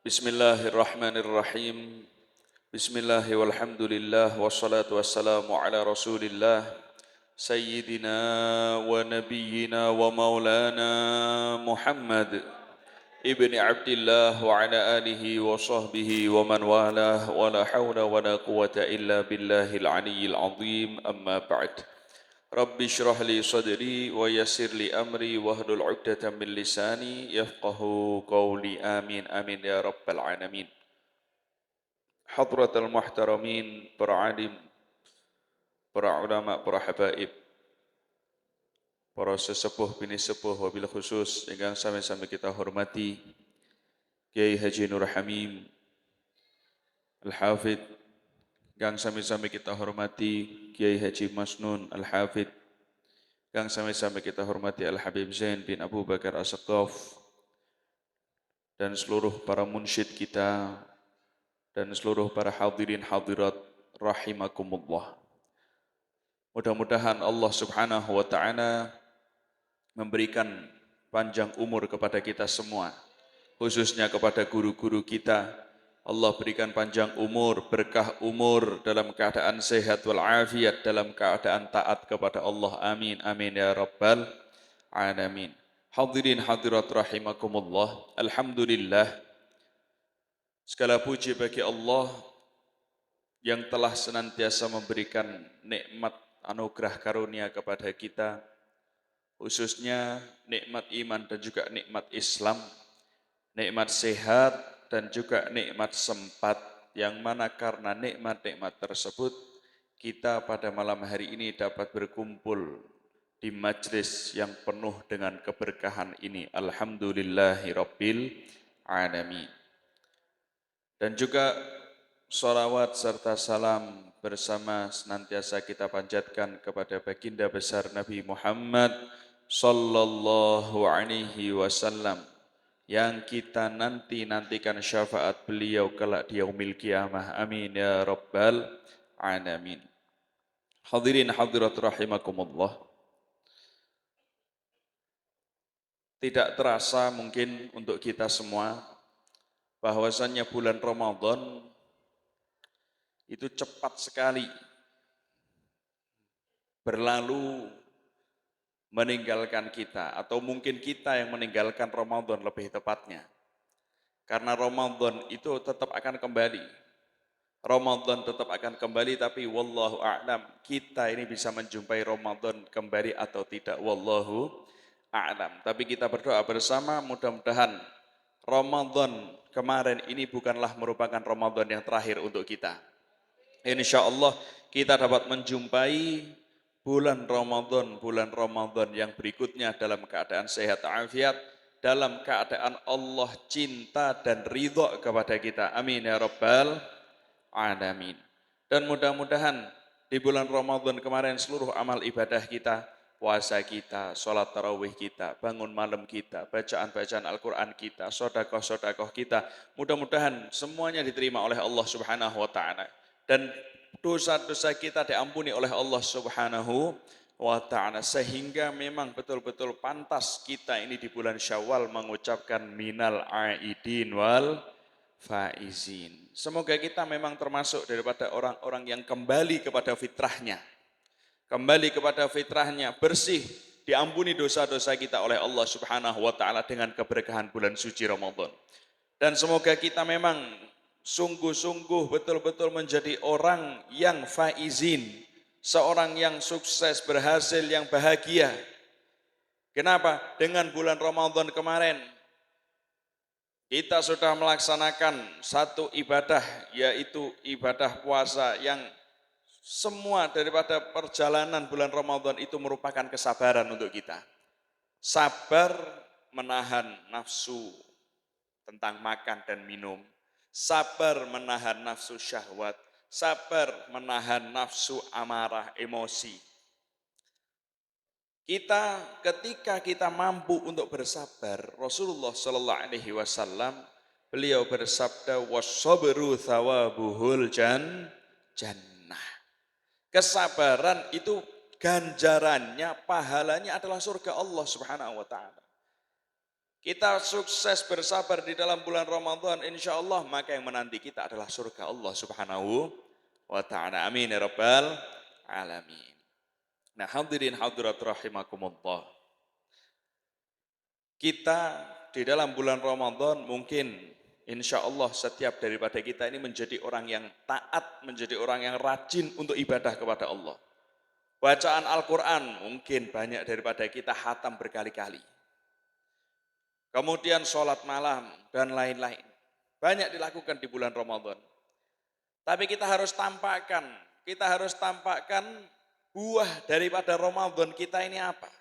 Bismillahirrahmanirrahim. Bismillah walhamdulillah wassalatu wassalamu ala Rasulillah Sayyidina wa nabiyyina wa maulana Muhammad ibni Abdillah wa ala alihi wa sahbihi wa man walah wa la hawla wa la quwata illa billahil aliyyil azim amma ba'd. Rabbi syrah li sadri wa yassir li amri wahlul 'uqdatam min lisani yafqahu qawli amin amin ya rabbal alamin. Hadratul muhtaramin, para alim, para ulama, para habaib, para sesepuh bini sepuh wabil khusus ingkang sami-sami kita hormati Kiai Haji Nur Hamim Al-Hafidh, ingkang sami-sami kita hormati Kiai Haji Masnun Al-Hafidh, yang sami-sami kita hormati Al-Habib Zain bin Abu Bakar As-Saqqaf, dan seluruh para munsyid kita, dan seluruh para hadirin hadirat rahimakumullah. Mudah-mudahan Allah subhanahu wa ta'ala memberikan panjang umur kepada kita semua, khususnya kepada guru-guru kita. Allah berikan panjang umur, berkah umur dalam keadaan sehat walafiat, dalam keadaan taat kepada Allah. Amin, amin ya rabbal alamin. Hadirin hadirat rahimakumullah. Alhamdulillah, segala puji bagi Allah yang telah senantiasa memberikan nikmat anugerah karunia kepada kita, khususnya nikmat iman dan juga nikmat Islam, nikmat sehat dan juga nikmat sempat, yang mana karena nikmat-nikmat tersebut kita pada malam hari ini dapat berkumpul di majlis yang penuh dengan keberkahan ini. Alhamdulillahirabbil alamin. Dan juga sholawat serta salam bersama senantiasa kita panjatkan kepada baginda besar Nabi Muhammad sallallahu alaihi wasallam, yang kita nantikan syafaat beliau kelak di yaumil qiyamah. Amin ya rabbal alamin. Hadirin hadirat rahimakumullah. Tidak terasa mungkin untuk kita semua bahwasannya bulan Ramadan itu cepat sekali berlalu meninggalkan kita, atau mungkin kita yang meninggalkan Ramadan lebih tepatnya. Karena Ramadan itu tetap akan kembali. Ramadan tetap akan kembali, tapi wallahu a'lam, kita ini bisa menjumpai Ramadan kembali atau tidak, wallahu a'lam. Tapi kita berdoa bersama, mudah-mudahan Ramadan kemarin ini bukanlah merupakan Ramadan yang terakhir untuk kita. Insya Allah kita dapat menjumpai bulan Ramadan yang berikutnya dalam keadaan sehat afiat, dalam keadaan Allah cinta dan ridha kepada kita. Amin ya rabbal alamin. Dan mudah-mudahan di bulan Ramadan kemarin seluruh amal ibadah kita, puasa kita, sholat tarawih kita, bangun malam kita, bacaan-bacaan Al-Quran kita, sodakoh-sodakoh kita, mudah-mudahan semuanya diterima oleh Allah subhanahu wa ta'ala. Dan dosa-dosa kita diampuni oleh Allah subhanahu wa ta'ala, sehingga memang betul-betul pantas kita ini di bulan Syawal mengucapkan minal aidin wal faizin. Semoga kita memang termasuk daripada orang-orang yang kembali kepada fitrahnya, bersih, diampuni dosa-dosa kita oleh Allah subhanahu wa ta'ala dengan keberkahan bulan suci Ramadan. Dan semoga kita memang sungguh-sungguh betul-betul menjadi orang yang faizin, seorang yang sukses, berhasil, yang bahagia. Kenapa? Dengan bulan Ramadan kemarin kita sudah melaksanakan satu ibadah, yaitu ibadah puasa, yang semua daripada perjalanan bulan Ramadan itu merupakan kesabaran untuk kita. Sabar menahan nafsu tentang makan dan minum, sabar menahan nafsu syahwat, sabar menahan nafsu amarah, emosi. Ketika kita mampu untuk bersabar, Rasulullah sallallahu alaihi wasallam beliau bersabda, "Wasabru thawabuhul jannah." Kesabaran itu ganjarannya, pahalanya adalah surga Allah subhanahu wa ta'ala. kita sukses bersabar di dalam bulan Ramadan, insya Allah maka yang menanti kita adalah surga Allah Subhanahu wa ta'ala. Amin ya rabbal alamin. Nah, hadirin hadirat rahimakumullah. Kita di dalam bulan Ramadan mungkin insya Allah setiap daripada kita ini menjadi orang yang taat, menjadi orang yang rajin untuk ibadah kepada Allah. Bacaan Al-Quran mungkin banyak daripada kita khatam berkali-kali. Kemudian sholat malam dan lain-lain. Banyak dilakukan di bulan Ramadan. Tapi kita harus tampakkan buah daripada Ramadan kita ini apa.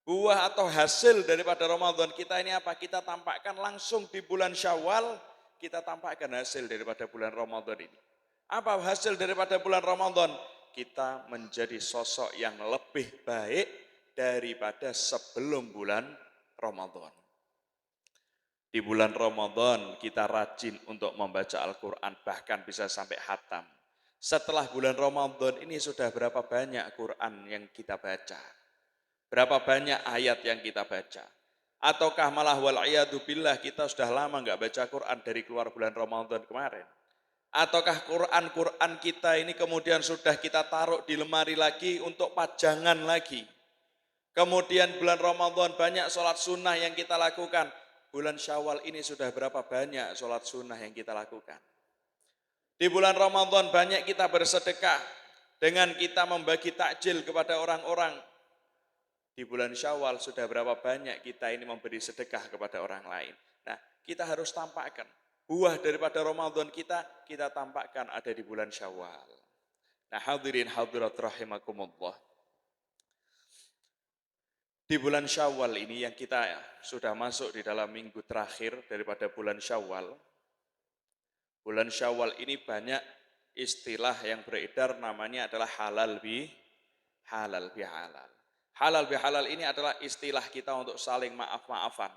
Buah atau hasil daripada Ramadan kita ini apa? Kita tampakkan langsung di bulan Syawal, kita tampakkan hasil daripada bulan Ramadan ini. Apa hasil daripada bulan Ramadan? Kita menjadi sosok yang lebih baik daripada sebelum bulan Ramadan. Di bulan Ramadan kita rajin untuk membaca Al-Quran, bahkan bisa sampai khatam. Setelah bulan Ramadan ini sudah berapa banyak Quran yang kita baca? Berapa banyak ayat yang kita baca? Ataukah malah wal'iyadu billah kita sudah lama nggak baca Quran dari keluar bulan Ramadan kemarin? Ataukah Quran kita ini kemudian sudah kita taruh di lemari lagi untuk pajangan lagi? Kemudian bulan Ramadan banyak sholat sunnah yang kita lakukan. Bulan Syawal ini sudah berapa banyak sholat sunnah yang kita lakukan? Di bulan Ramadan banyak kita bersedekah dengan kita membagi takjil kepada orang-orang. Di bulan Syawal sudah berapa banyak kita ini memberi sedekah kepada orang lain. Nah, kita harus tampakkan. Buah daripada Ramadan kita tampakkan ada di bulan Syawal. Nah, hadirin hadirat rahimakumullah. Di bulan Syawal ini yang kita sudah masuk di dalam minggu terakhir daripada bulan Syawal. Bulan Syawal ini banyak istilah yang beredar namanya adalah halal bihalal. Halal bihalal ini adalah istilah kita untuk saling maaf-maafan.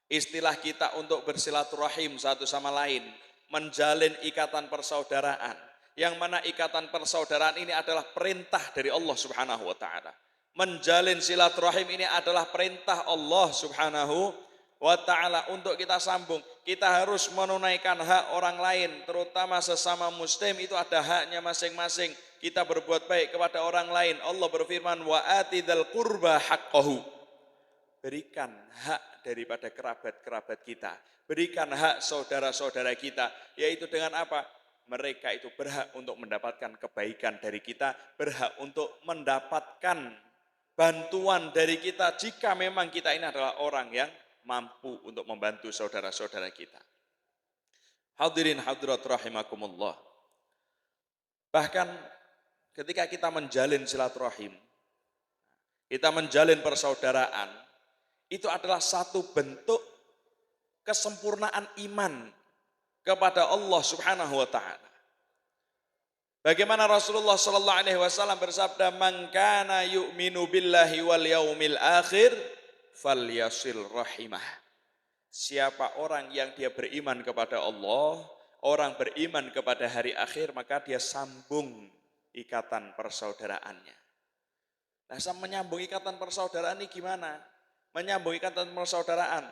Istilah kita untuk bersilaturahim satu sama lain. Menjalin ikatan persaudaraan. Yang mana ikatan persaudaraan ini adalah perintah dari Allah Subhanahu wa ta'ala. Menjalin silaturahim ini adalah perintah Allah Subhanahu wa ta'ala untuk kita sambung. Kita harus menunaikan hak orang lain, terutama sesama muslim itu ada haknya masing-masing. Kita berbuat baik kepada orang lain. Allah berfirman, wa atidal qurba haqqahu. Berikan hak daripada kerabat-kerabat kita. Berikan hak saudara-saudara kita. Yaitu dengan apa? Mereka itu berhak untuk mendapatkan kebaikan dari kita. Berhak untuk mendapatkan bantuan dari kita. Jika memang kita ini adalah orang yang mampu untuk membantu saudara-saudara kita. Hadirin hadirat rahimakumullah. Bahkan ketika kita menjalin silaturahim, kita menjalin persaudaraan, itu adalah satu bentuk kesempurnaan iman kepada Allah Subhanahu wa ta'ala. Bagaimana Rasulullah sallallahu alaihi wasallam bersabda, "Man kana yu'minu billahi wal yaumil akhir falyasil rahimah." Siapa orang yang dia beriman kepada Allah, orang beriman kepada hari akhir, maka dia sambung ikatan persaudaraannya. Nah, menyambung ikatan persaudaraan ini gimana? Menyambung ikatan persaudaraan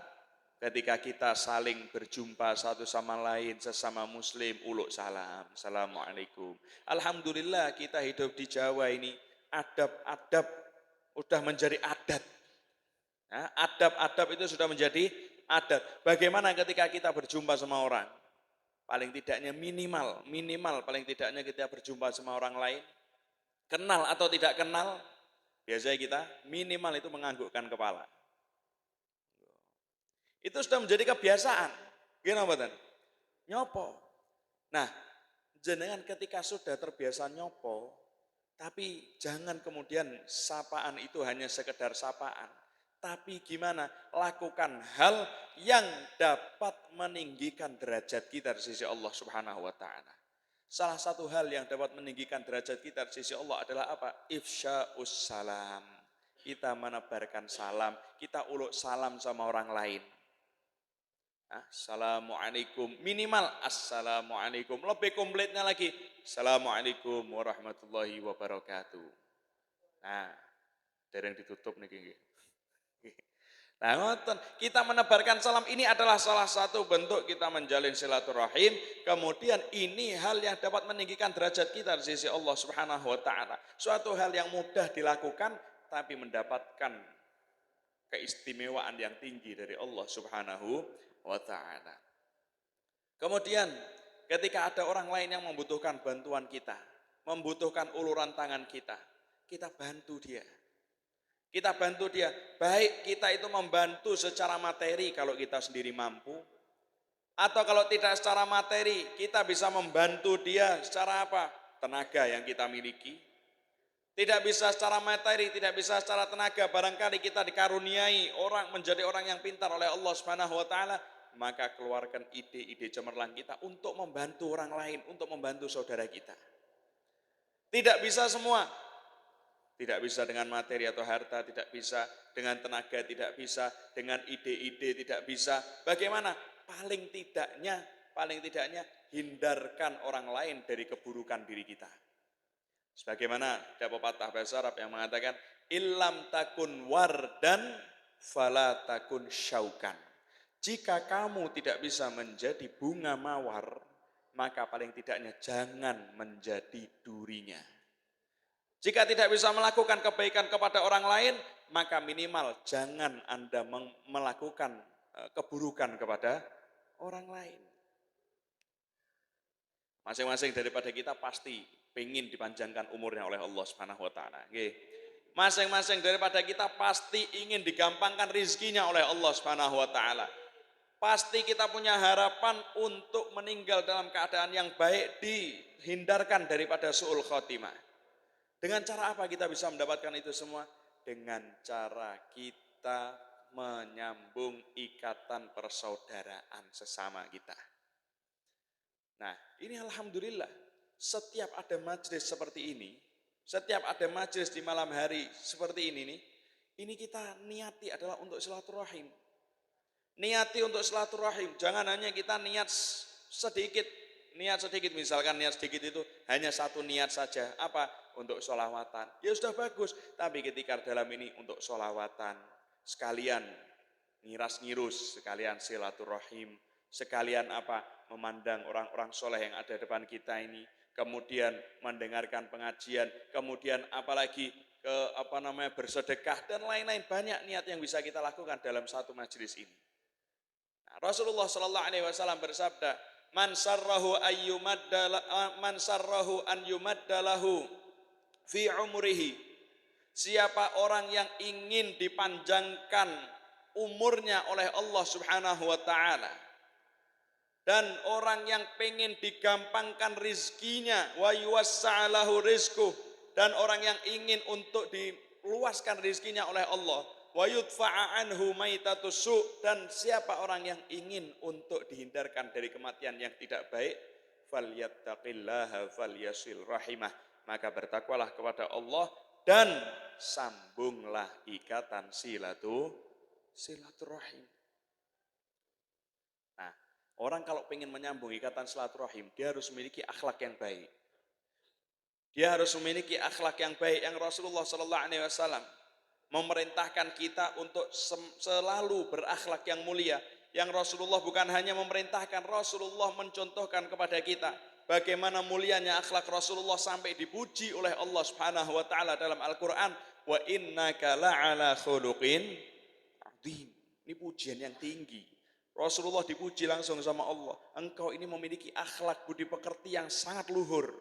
ketika kita saling berjumpa satu sama lain, sesama muslim, uluk salam, assalamualaikum. Alhamdulillah kita hidup di Jawa ini, adab-adab sudah menjadi adat. Nah, adab-adab itu sudah menjadi adat. Bagaimana ketika kita berjumpa sama orang? Paling tidaknya minimal paling tidaknya kita berjumpa sama orang lain. Kenal atau tidak kenal, biasanya kita minimal itu menganggukkan kepala. Itu sudah menjadi kebiasaan. Gimana Bapak? Nyopo. Nah, jenengan ketika sudah terbiasa nyopo, tapi jangan kemudian sapaan itu hanya sekedar sapaan. Tapi gimana? Lakukan hal yang dapat meninggikan derajat kita di sisi Allah Subhanahu wa ta'ala. Salah satu hal yang dapat meninggikan derajat kita di sisi Allah adalah apa? Ifsya'us salam. Kita menebarkan salam, kita uluk salam sama orang lain. Assalamualaikum, minimal assalamualaikum, lebih komplitnya lagi assalamualaikum warahmatullahi wabarakatuh. Nah, dereng ditutup nih. Nah, ngoten, kita menebarkan salam ini adalah salah satu bentuk kita menjalin silaturahim. Kemudian ini hal yang dapat meninggikan derajat kita di sisi Allah Subhanahu wa taala. Suatu hal yang mudah dilakukan tapi mendapatkan keistimewaan yang tinggi dari Allah Subhanahu wa taala. Kemudian ketika ada orang lain yang membutuhkan bantuan kita, membutuhkan uluran tangan kita bantu dia. Kita bantu dia, baik kita itu membantu secara materi kalau kita sendiri mampu, atau kalau tidak secara materi, kita bisa membantu dia secara apa? Tenaga yang kita miliki. Tidak bisa secara materi, tidak bisa secara tenaga, barangkali kita dikaruniai orang menjadi orang yang pintar oleh Allah Subhanahu wa taala, maka keluarkan ide-ide cemerlang kita untuk membantu orang lain, untuk membantu saudara kita. Tidak bisa semua. Tidak bisa dengan materi atau harta, tidak bisa dengan tenaga, tidak bisa dengan ide-ide, tidak bisa. Bagaimana? Paling tidaknya hindarkan orang lain dari keburukan diri kita. Sebagaimana ada pepatah bahasa Arab yang mengatakan, illam takun wardan fala takun syaukan. Jika kamu tidak bisa menjadi bunga mawar, maka paling tidaknya jangan menjadi durinya. Jika tidak bisa melakukan kebaikan kepada orang lain, maka minimal jangan Anda melakukan keburukan kepada orang lain. Masing-masing daripada kita pasti ingin dipanjangkan umurnya oleh Allah Subhanahu wa taala. Masing-masing daripada kita pasti ingin digampangkan rezekinya oleh Allah Subhanahu wa taala. Pasti kita punya harapan untuk meninggal dalam keadaan yang baik, dihindarkan daripada su'ul khotimah. Dengan cara apa kita bisa mendapatkan itu semua? Dengan cara kita menyambung ikatan persaudaraan sesama kita. Nah, ini alhamdulillah, setiap ada majelis seperti ini, setiap ada majelis di malam hari seperti ini nih, ini kita niati adalah untuk silaturahim. Niati untuk silaturahim, jangan hanya kita niat sedikit, misalkan niat sedikit itu hanya satu niat saja, apa? Untuk sholawatan, ya sudah bagus. Tapi ketika dalam ini untuk sholawatan, sekalian ngiras-ngirus, sekalian silaturahim, sekalian apa? Memandang orang-orang soleh yang ada depan kita ini, kemudian mendengarkan pengajian, kemudian apalagi bersedekah dan lain-lain, banyak niat yang bisa kita lakukan dalam satu majelis ini. Nah, Rasulullah Shallallahu Alaihi Wasallam bersabda, man sarrahu an yumaddalahu fi umrihi, siapa orang yang ingin dipanjangkan umurnya oleh Allah Subhanahu wa taala, dan orang yang pengen digampangkan rizkinya, wa yuwassa'alahu rizquh, dan orang yang ingin untuk diluaskan rizkinya oleh Allah, wa yudfa'a anhu maitatus su', dan siapa orang yang ingin untuk dihindarkan dari kematian yang tidak baik, falyattaqillaha falyasil rahimah, maka bertakwalah kepada Allah dan sambunglah ikatan silaturahim. Nah, orang kalau ingin menyambung ikatan silaturahim, dia harus memiliki akhlak yang baik. Dia harus memiliki akhlak yang baik yang Rasulullah Sallallahu Alaihi Wasallam memerintahkan kita untuk selalu berakhlak yang mulia. Yang Rasulullah bukan hanya memerintahkan, Rasulullah mencontohkan kepada kita bagaimana mulianya akhlak Rasulullah sampai dipuji oleh Allah Subhanahu wa taala dalam Al-Qur'an, wa innaka la'ala khuluqin adzim. Ini pujian yang tinggi. Rasulullah dipuji langsung sama Allah. Engkau ini memiliki akhlak budi pekerti yang sangat luhur.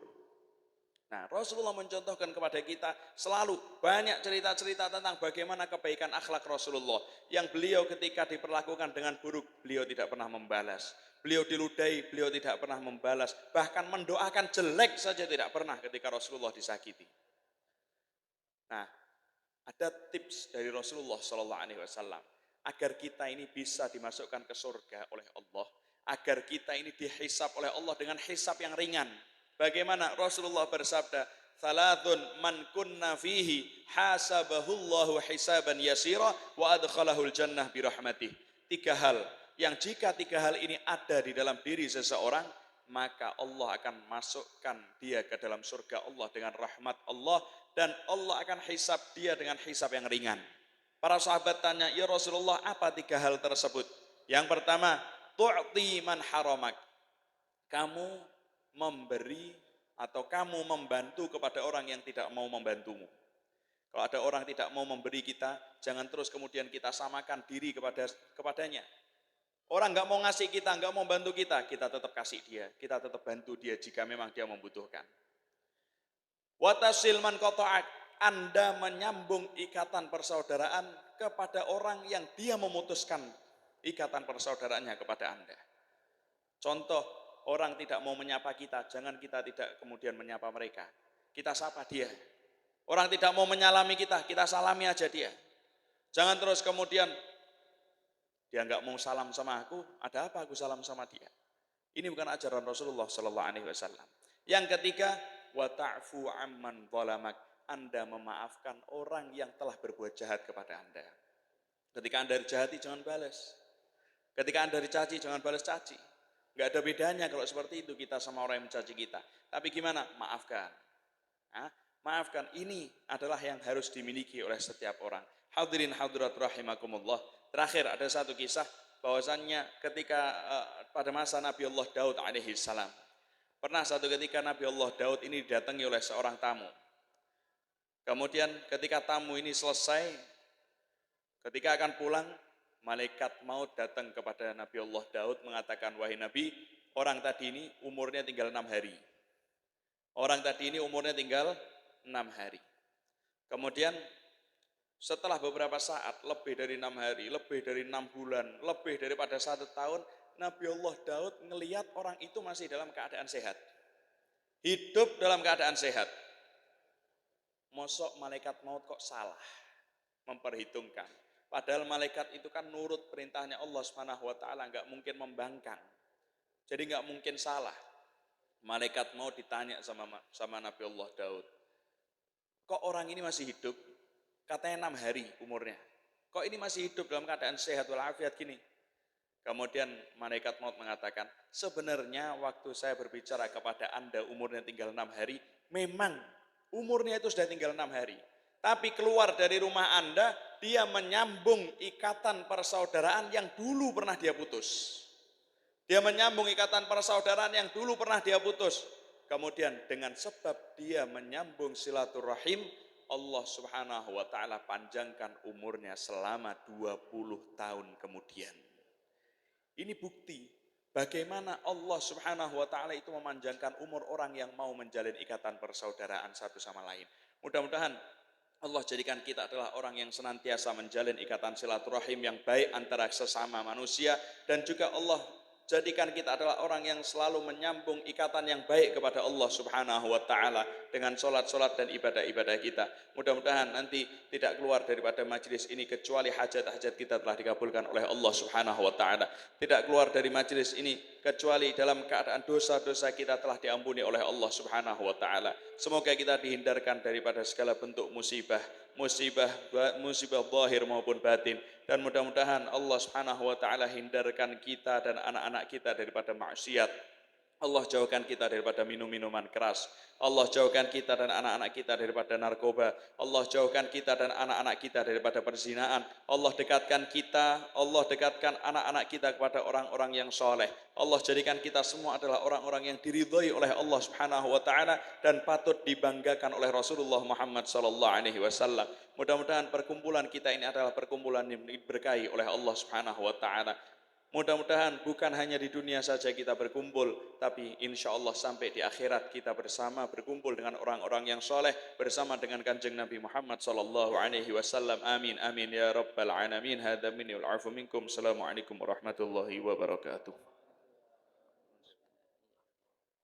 Nah, Rasulullah mencontohkan kepada kita selalu banyak cerita-cerita tentang bagaimana kebaikan akhlak Rasulullah. Yang beliau ketika diperlakukan dengan buruk, beliau tidak pernah membalas. Beliau diludahi, beliau tidak pernah membalas. Bahkan mendoakan jelek saja tidak pernah ketika Rasulullah disakiti. Nah, ada tips dari Rasulullah SAW agar kita ini bisa dimasukkan ke surga oleh Allah, agar kita ini dihisab oleh Allah dengan hisab yang ringan. Bagaimana? Rasulullah bersabda, "Thalathun man kunna fihi hasabahullahu hisaban yasira wa adkhalahul jannah birahmatih." 3 hal yang jika 3 hal ini ada di dalam diri seseorang, maka Allah akan masukkan dia ke dalam surga Allah dengan rahmat Allah, dan Allah akan hisab dia dengan hisab yang ringan. Para sahabat tanya, ya Rasulullah, apa 3 hal tersebut? Yang pertama, tu'ti man haramak. Kamu memberi atau kamu membantu kepada orang yang tidak mau membantumu. Kalau ada orang tidak mau memberi kita, jangan terus kemudian kita samakan diri kepadanya. Orang nggak mau ngasih kita, nggak mau bantu kita tetap kasih dia, kita tetap bantu dia jika memang dia membutuhkan. Watasil man qata'ak, Anda menyambung ikatan persaudaraan kepada orang yang dia memutuskan ikatan persaudaraannya kepada Anda. Contoh, orang tidak mau menyapa kita, jangan kita tidak kemudian menyapa mereka. Kita sapa dia. Orang tidak mau menyalami kita salami aja dia. Jangan terus kemudian dia nggak mau salam sama aku, ada apa aku salam sama dia? Ini bukan ajaran Rasulullah Sallallahu Alaihi Wasallam. Yang ketiga, wa ta'fu amman zalamak. Anda memaafkan orang yang telah berbuat jahat kepada Anda. Ketika Anda dijahati, jangan balas. Ketika Anda dicaci, jangan balas caci. Nggak ada bedanya kalau seperti itu kita sama orang yang mencaci kita. Tapi gimana? Maafkan. Maafkan, ini adalah yang harus dimiliki oleh setiap orang. Hadirin hadirat rahimakumullah. Terakhir ada satu kisah bahwasannya ketika pada masa Nabi Allah Daud alaihi salam. Pernah satu ketika Nabi Allah Daud ini didatangi oleh seorang tamu. Kemudian ketika tamu ini selesai, ketika akan pulang, malaikat maut datang kepada Nabi Allah Daud mengatakan, wahai Nabi, orang tadi ini umurnya tinggal 6 hari. Orang tadi ini umurnya tinggal 6 hari. Kemudian setelah beberapa saat, lebih dari 6 hari, lebih dari 6 bulan, lebih daripada 1 tahun, Nabi Allah Daud ngelihat orang itu masih dalam keadaan sehat. Hidup dalam keadaan sehat. Mosok malaikat maut kok salah memperhitungkan. Padahal malaikat itu kan nurut perintahnya Allah Subhanahu wa taala, enggak mungkin membangkang. Jadi enggak mungkin salah. Malaikat maut ditanya sama Nabi Allah Daud. Kok orang ini masih hidup? Katanya 6 hari umurnya. Kok ini masih hidup dalam keadaan sehat walafiat gini? Kemudian malaikat maut mengatakan, sebenarnya waktu saya berbicara kepada Anda umurnya tinggal 6 hari, memang umurnya itu sudah tinggal 6 hari. Tapi keluar dari rumah Anda, dia menyambung ikatan persaudaraan yang dulu pernah dia putus. Dia menyambung ikatan persaudaraan yang dulu pernah dia putus. Kemudian dengan sebab dia menyambung silaturahim, Allah Subhanahu wa taala panjangkan umurnya selama 20 tahun kemudian. Ini bukti bagaimana Allah Subhanahu wa taala itu memanjangkan umur orang yang mau menjalin ikatan persaudaraan satu sama lain. Mudah-mudahan Allah jadikan kita adalah orang yang senantiasa menjalin ikatan silaturahim yang baik antara sesama manusia, dan juga Allah jadikan kita adalah orang yang selalu menyambung ikatan yang baik kepada Allah Subhanahu wa taala dengan salat-salat dan ibadah-ibadah kita. Mudah-mudahan nanti tidak keluar daripada majelis ini kecuali hajat-hajat kita telah dikabulkan oleh Allah Subhanahu wa taala. Tidak keluar dari majelis ini kecuali dalam keadaan dosa-dosa kita telah diampuni oleh Allah Subhanahu wa taala. Semoga kita dihindarkan daripada segala bentuk musibah zahir maupun batin, dan mudah-mudahan Allah Subhanahu wa taala hindarkan kita dan anak-anak kita daripada maksiat. Allah jauhkan kita daripada minum-minuman keras. Allah jauhkan kita dan anak-anak kita daripada narkoba. Allah jauhkan kita dan anak-anak kita daripada perzinaan. Allah dekatkan anak-anak kita kepada orang-orang yang soleh. Allah jadikan kita semua adalah orang-orang yang diridhai oleh Allah Subhanahu wa taala dan patut dibanggakan oleh Rasulullah Muhammad sallallahu alaihi wasallam. Mudah-mudahan perkumpulan kita ini adalah perkumpulan yang diberkahi oleh Allah Subhanahu wa taala. Mudah-mudahan bukan hanya di dunia saja kita berkumpul, tapi insya Allah sampai di akhirat kita bersama berkumpul dengan orang-orang yang soleh, bersama dengan kanjeng Nabi Muhammad sallallahu alaihi wasallam. Amin amin ya rabbal alamin. Hadza minni wal afu minkum. Assalamualaikum warahmatullahi wabarakatuh.